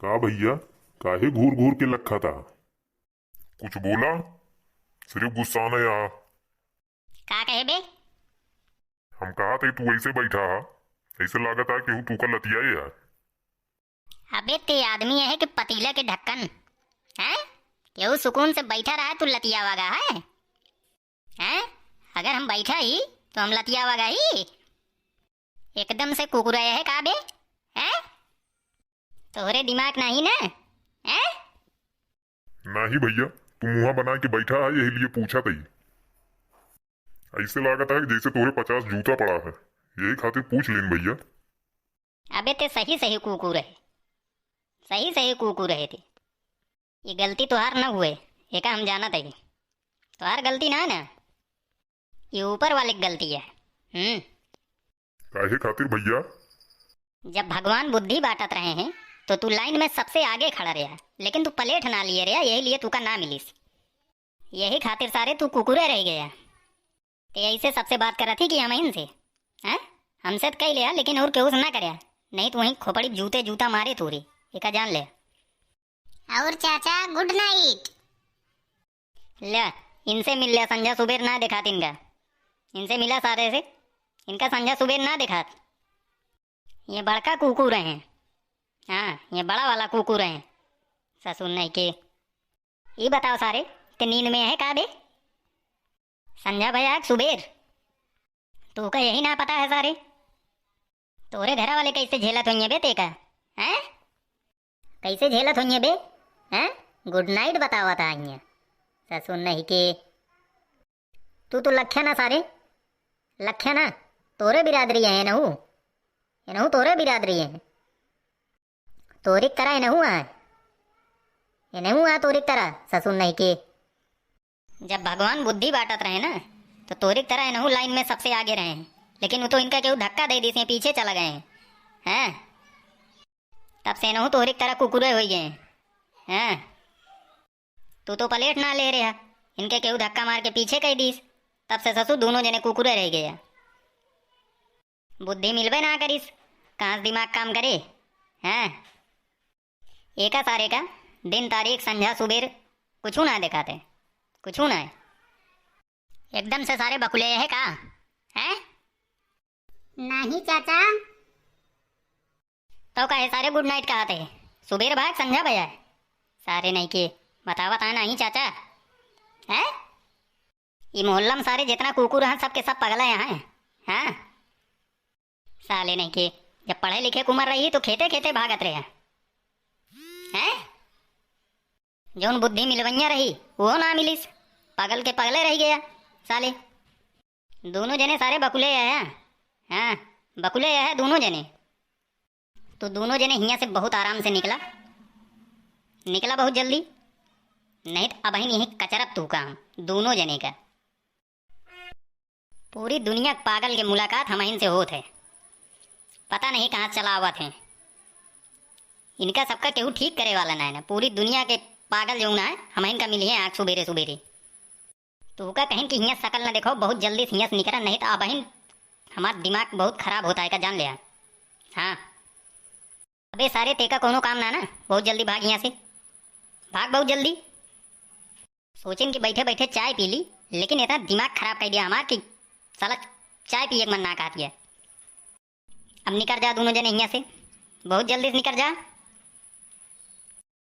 का भैया, काहे घूर घूर के लखा था? कुछ बोला? सिर्फ गुस्सा न आ। का कहे बे? हम कहा थे तू ऐसे बैठा हा, ऐसे लागत है कि तू का लतिया है यार। अबे ते आदमी है कि पतीला के ढक्कन है? केहू सुकून से बैठा रहा तू लतिया वागा है? अगर हम बैठा ही तो हम लतिया वागा ही एकदम से कुकुराया है का बे? है तोहरे दिमाग नहीं ना? है नहीं भैया, तू मुंह बना के बैठा है, यही लिए पूछा थी। ऐसे लागत है कि जैसे तोरे 50 जूता पड़ा है, यही खातिर पूछ लेन भैया। अबे ते सही सही कुकुर है, सही सही कुकुर है ते। ये गलती तुहार न हुए एक हम जाना थे। तुहार गलती ना है ना, ये ऊपर वाले की गलती है। काहे खातिर भैया? जब भगवान बुद्धि बांटत रहे हैं तो तू लाइन में सबसे आगे खड़ा रहा, लेकिन तू प्लेट ना लिए रहा, यही लिए तू का ना मिलीस। यही खातिर सारे तू कुकुरे रह गया। ते ऐसे सबसे बात करा थी कि हम इनसे हैं, हमसे तो कह लिया लेकिन और केहू से ना करया, नहीं तो वहीं खोपड़ी जूते जूता मारे तोरी एका जान ले। और चाचा गुड नाइट। ले इनसे मिल लिया, संध्या सुबेर ना दिखात इनका। इनसे मिला सारे से, इनका संध्या सुबेर ना दिखात। ये बड़का कुकुर है। हाँ ये बड़ा वाला कुकुर है ससुर नहीं के। ये बताओ सारे ते नींद में है का बे? संध्या भैया सुबेर तू का यही ना पता है सारे? तोरे घर वाले कैसे झेलत होइए बे ते का? हैं कैसे झेलत होइए बे? हैं गुड नाइट बतावा था आइए ससुर नहीं के। तू तो लख्या ना सारे, लख्या ना तोरे बिरादरी है नहू, ये नहू तोरे बिरादरी है। तोरिक तरह नहू आ, ये नहू आ तोरिक तरह ससुर नहीं के। जब भगवान बुद्धि बांटत रहे ना तो तोरिक तरह नहू लाइन में सबसे आगे रहे हैं, लेकिन वो तो इनका केहू धक्का दे दी से पीछे चला गए हैं। तब से नहू तोरिक तरह कुकुरे हो गए हैं। तू तो प्लेट ना ले रहा, इनके केहू धक्का मार के पीछे कह दीस, तब से ससुर दोनों जने कुकुरे रह गया। बुद्धि मिलबे ना करीस, कहाँ से दिमाग काम करे? हैं एका सारे का दिन तारीख संध्या सुबेर कुछ ना दिखाते, कुछ ना है। एकदम से सारे बकुले है का? हैं नहीं चाचा। तो कहे सारे गुड नाइट कहा थे? सुबेर भाग संध्या भैया सारे नहीं के बता बता नहीं चाचा। है ये मोहल्ला में सारे जितना कुकुर हैं सबके सब पगला यहाँ हैं। हाँ साले नहीं के, जब पढ़े लिखे कुमर रही तो खेते खेते भागत रहे हैं। जौन बुद्धि मिलवैया रही वो ना मिलीस, पगल के पगले रह गया साले। दोनों जने सारे बकुले है। हाँ बकुले है दोनों जने। तो दोनों जने हियाँ से बहुत आराम से निकला बहुत जल्दी, नहीं तो अब यही कचरत तू काम दोनों जने का। पूरी दुनिया पागल के मुलाकात हम इनसे होत है, पता नहीं कहाँ चला हुआ थे। इनका सबका केहू ठीक करे वाला ना है ना, पूरी दुनिया के पागल जो ना है हम इनका मिली है आँख सुबेरे सुबेरे। तो का कहें कि हियाँ शकल ना देखो बहुत जल्दी से हियाँ से निकला, नहीं तो अब हमारा दिमाग बहुत खराब होता है का जान लिया। हाँ अबे सारे तेका कोनो काम ना ना, बहुत जल्दी भाग यहाँ से, भाग बहुत जल्दी। सोचें कि बैठे बैठे चाय पी ली, लेकिन इतना दिमाग खराब कर दिया हमार कि साला चाय पिए मन ना कहती है। अब निकल जा दोनों जने यहाँ से, बहुत जल्दी से निकल जा।